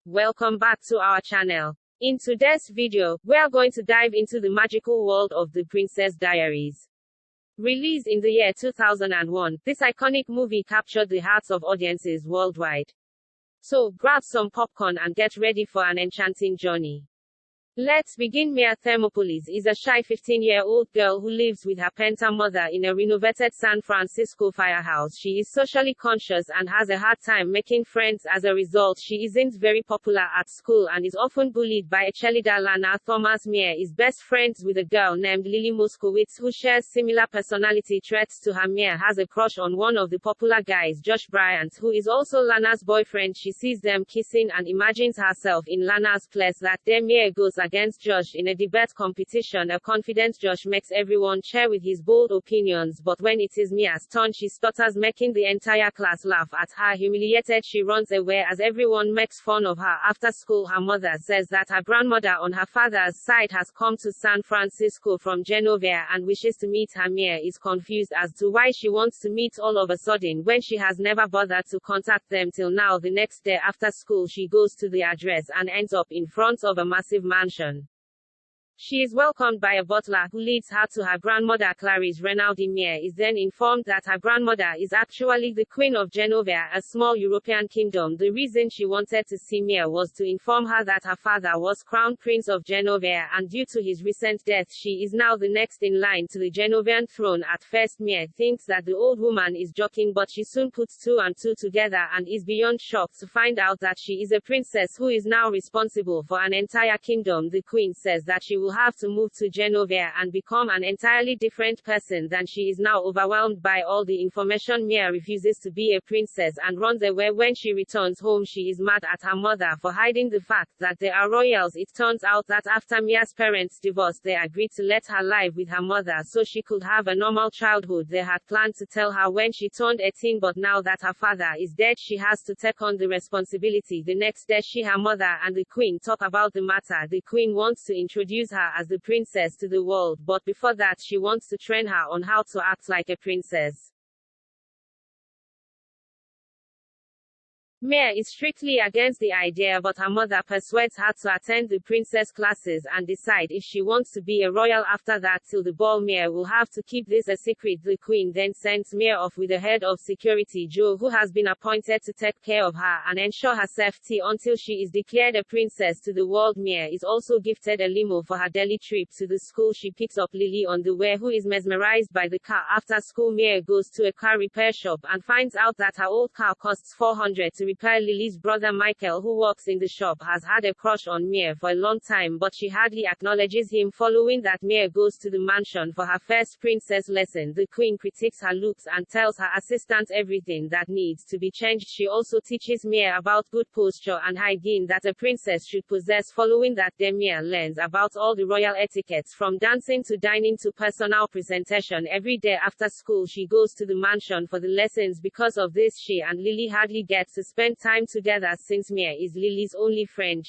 Welcome back to our channel. In today's video, we are going to dive into the magical world of The Princess Diaries. Released in the year 2001, this iconic movie captured the hearts of audiences worldwide. So, grab some popcorn and get ready for an enchanting journey. Let's begin. Mayor Thermopolis is a shy 15-year-old girl who lives with her penta mother in a renovated San Francisco firehouse. She is socially conscious and has a hard time making friends. As a result, she isn't very popular at school and is often bullied by a cheerleader. Lana Thomas Mayor is best friends with a girl named Lilly Moscovitz who shares similar personality traits to her. Mayor has a crush on one of the popular guys, Josh Bryant, who is also Lana's boyfriend. She sees them kissing and imagines herself in Lana's place. That day, Mayor goes against Josh in a debate competition. A confident Josh makes everyone cheer with his bold opinions, but when it is Mia's turn, she stutters, making the entire class laugh at her. Humiliated, she runs away as everyone makes fun of her. After school, her mother says that her grandmother on her father's side has come to San Francisco from Genovia and wishes to meet her. Mia is confused as to why she wants to meet all of a sudden when she has never bothered to contact them till now. The next day after school, she goes to the address and ends up in front of a massive mansion. She is welcomed by a butler who leads her to her grandmother Clarisse Renaldi. Mia is then informed that her grandmother is actually the Queen of Genovia, a small European kingdom. The reason she wanted to see Mia was to inform her that her father was Crown Prince of Genovia, and due to his recent death she is now the next in line to the Genovian throne. At first Mia thinks that the old woman is joking, but she soon puts two and two together and is beyond shocked to find out that she is a princess who is now responsible for an entire kingdom. The Queen says that she will have to move to Genovia and become an entirely different person than she is now. Overwhelmed by all the information, Mia refuses to be a princess and runs away. When she returns home, she is mad at her mother for hiding the fact that they are royals. It turns out that after Mia's parents divorced, they agreed to let her live with her mother so she could have a normal childhood. They had planned to tell her when she turned 18, but now that her father is dead, she has to take on the responsibility. The next day, her mother and the Queen talk about the matter. The Queen wants to introduce her as the princess to the world, but before that she wants to train her on how to act like a princess. Mia is strictly against the idea, but her mother persuades her to attend the princess classes and decide if she wants to be a royal. After that, till the ball, Mia will have to keep this a secret. The Queen then sends Mia off with the head of security, Joe, who has been appointed to take care of her and ensure her safety until she is declared a princess to the world. Mia is also gifted a limo for her daily trip to the school. She picks up Lily on the way, who is mesmerized by the car. After school, Mia goes to a car repair shop and finds out that her old car costs $400 to repair. Lily's brother Michael, who works in the shop, has had a crush on Mia for a long time, but she hardly acknowledges him. Following that, Mia goes to the mansion for her first princess lesson. The Queen critiques her looks and tells her assistant everything that needs to be changed. She also teaches Mia about good posture and hygiene that a princess should possess. Following that, Mia learns about all the royal etiquettes, from dancing to dining to personal presentation. Every day after school, she goes to the mansion for the lessons. Because of this, she and Lily hardly get to spend time together since Mia is Lily's only friend.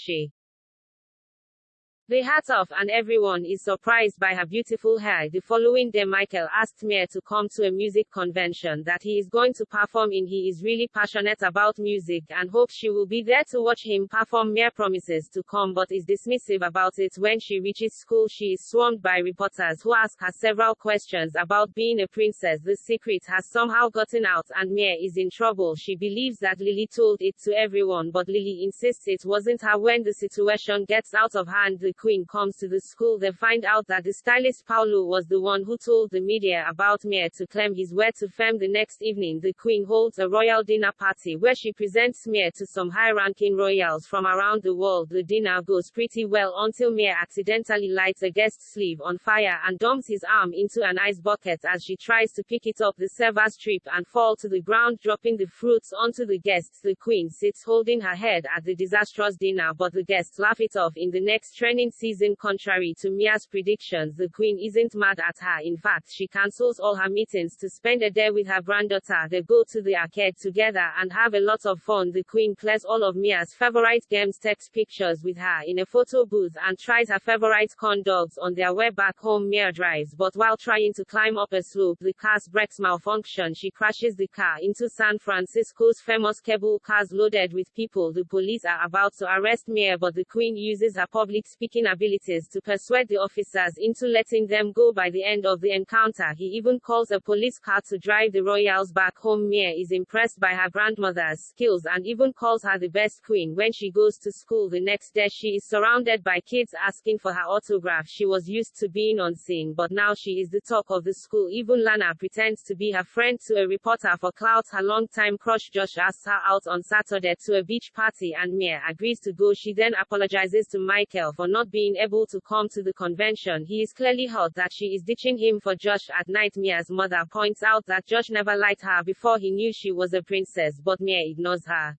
They hat off and everyone is surprised by her beautiful hair. The following day, Michael asked Mia to come to a music convention that he is going to perform in. He is really passionate about music and hopes she will be there to watch him perform. Mia promises to come but is dismissive about it. When she reaches school, she is swarmed by reporters who ask her several questions about being a princess. The secret has somehow gotten out and Mia is in trouble. She believes that Lily told it to everyone, but Lily insists it wasn't her. When the situation gets out of hand, the Queen comes to the school. They find out that the stylist Paulo was the one who told the media about Mia to claim his word to fame. The next evening, the Queen holds a royal dinner party where she presents Mia to some high-ranking royals from around the world. The dinner goes pretty well until Mia accidentally lights a guest's sleeve on fire and dumps his arm into an ice bucket. As she tries to pick it up, the servers trip and fall to the ground, dropping the fruits onto the guests. The Queen sits holding her head at the disastrous dinner, but the guests laugh it off. In the next training following season. Contrary to Mia's predictions, the queen isn't mad at her. In fact, she cancels all her meetings to spend a day with her granddaughter. They go to the arcade together and have a lot of fun. The queen plays all of Mia's favorite games, takes pictures with her in a photo booth, and tries her favorite corn dogs. On their way back home, Mia drives, but while trying to climb up a slope, the car's brakes malfunction. She crashes the car into San Francisco's famous cable cars loaded with people. The police are about to arrest Mia, but the queen uses her public speaking abilities to persuade the officers into letting them go. By the end of the encounter, he even calls a police car to drive the royals back home. Mia is impressed by her grandmother's skills and even calls her the best queen. When she goes to school the next day, she is surrounded by kids asking for her autograph. She was used to being unseen, but now she is the talk of the school. Even Lana pretends to be her friend to a reporter for clout. Her longtime crush Josh asks her out on Saturday to a beach party, and Mia agrees to go. She then apologizes to Michael for not being able to come to the convention. He is clearly hurt that she is ditching him for Josh. At night, Mia's mother points out that Josh never liked her before he knew she was a princess, but Mia ignores her.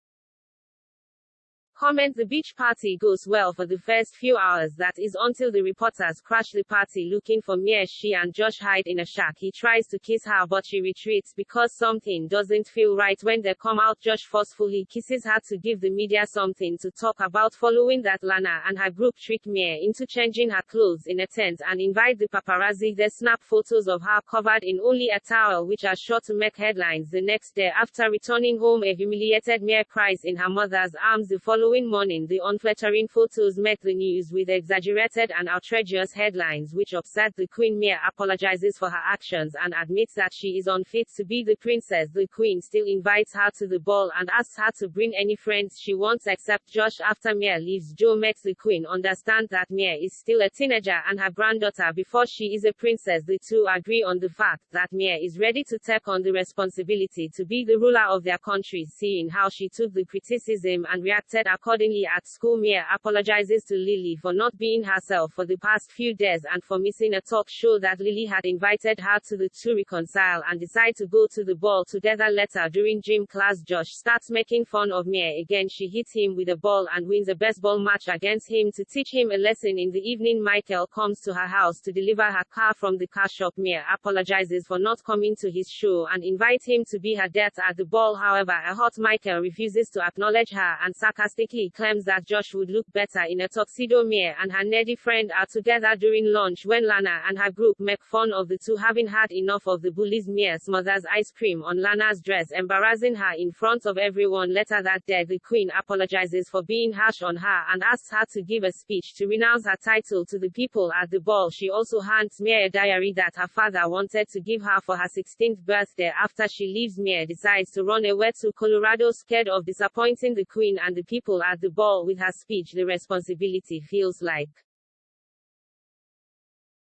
Comment: the beach party goes well for the first few hours, that is until the reporters crash the party looking for Mia. She and Josh hide in a shack. He tries to kiss her but she retreats because something doesn't feel right. When they come out, Josh forcefully kisses her to give the media something to talk about. Following that, Lana and her group trick Mia into changing her clothes in a tent and invite the paparazzi. They snap photos of her covered in only a towel, which are sure to make headlines the next day. After returning home, a humiliated Mia cries in her mother's arms. The following morning, the unflattering photos make the news with exaggerated and outrageous headlines which upset the queen. Mia apologizes for her actions and admits that she is unfit to be the princess. The queen still invites her to the ball and asks her to bring any friends she wants except Josh. After Mia leaves, Joe makes the queen understand that Mia is still a teenager and her granddaughter before she is a princess. The two agree on the fact that Mia is ready to take on the responsibility to be the ruler of their country. Seeing how she took the criticism and reacted accordingly at school, Mia apologizes to Lily for not being herself for the past few days and for missing a talk show that Lily had invited her to. The two reconcile and decide to go to the ball together. Later, during gym class, Josh starts making fun of Mia again. She hits him with a ball and wins a baseball match against him to teach him a lesson. In the evening, Michael comes to her house to deliver her car from the car shop. Mia apologizes for not coming to his show and invites him to be her date at the ball. However, a hot Michael refuses to acknowledge her and sarcastically claims that Josh would look better in a tuxedo. Mia and her nerdy friend are together during lunch when Lana and her group make fun of the two having had enough of the bullies. Mia smothers ice cream on Lana's dress, embarrassing her in front of everyone. Later that day, the queen apologizes for being harsh on her and asks her to give a speech to renounce her title to the people at the ball. She also hands Mia a diary that her father wanted to give her for her 16th birthday. After she leaves, Mia decides to run away to Colorado, scared of disappointing the queen and the people at the ball with her speech. The responsibility feels like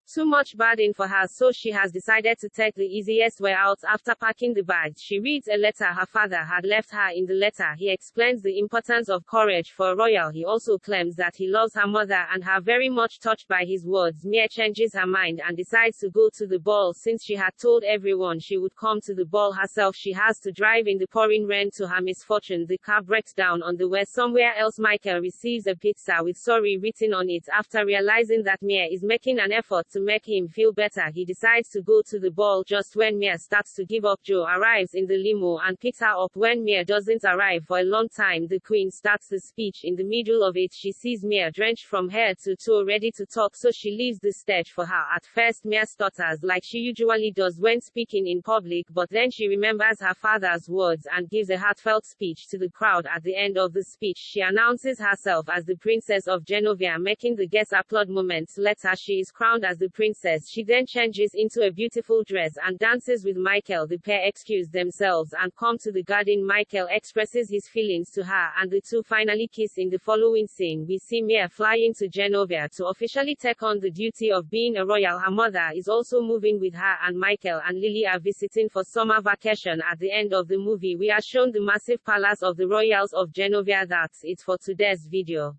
too much burden for her, so she has decided to take the easiest way out. After packing the bags, she reads a letter her father had left her. In the letter, he explains the importance of courage for a royal. He also claims that he loves her mother and her very much touched by his words. Mia changes her mind and decides to go to the ball. Since she had told everyone she would come to the ball herself, she has to drive in the pouring rain. To her misfortune, the car breaks down on the way. Somewhere else, Michael receives a pizza with sorry written on it. After realizing that Mia is making an effort to make him feel better, he decides to go to the ball. Just when Mia starts to give up, Joe arrives in the limo and picks her up. When Mia doesn't arrive for a long time, the queen starts the speech. In the middle of it, she sees Mia drenched from head to toe, ready to talk, so she leaves the stage for her. At first, Mia stutters like she usually does when speaking in public, but then she remembers her father's words and gives a heartfelt speech to the crowd. At the end of the speech, she announces herself as the Princess of Genovia, making the guests applaud. Moments later, she is crowned as the princess. She then changes into a beautiful dress and dances with Michael. The pair excuse themselves and come to the garden. Michael expresses his feelings to her and the two finally kiss. In the following scene, we see Mia flying to Genovia to officially take on the duty of being a royal. Her mother is also moving with her, and Michael and Lily are visiting for summer vacation. At the end of the movie, we are shown the massive palace of the royals of Genovia. That's it for today's video.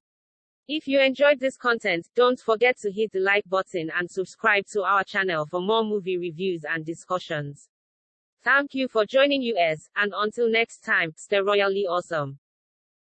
If you enjoyed this content, don't forget to hit the like button and subscribe to our channel for more movie reviews and discussions. Thank you for joining us, and until next time, stay royally awesome.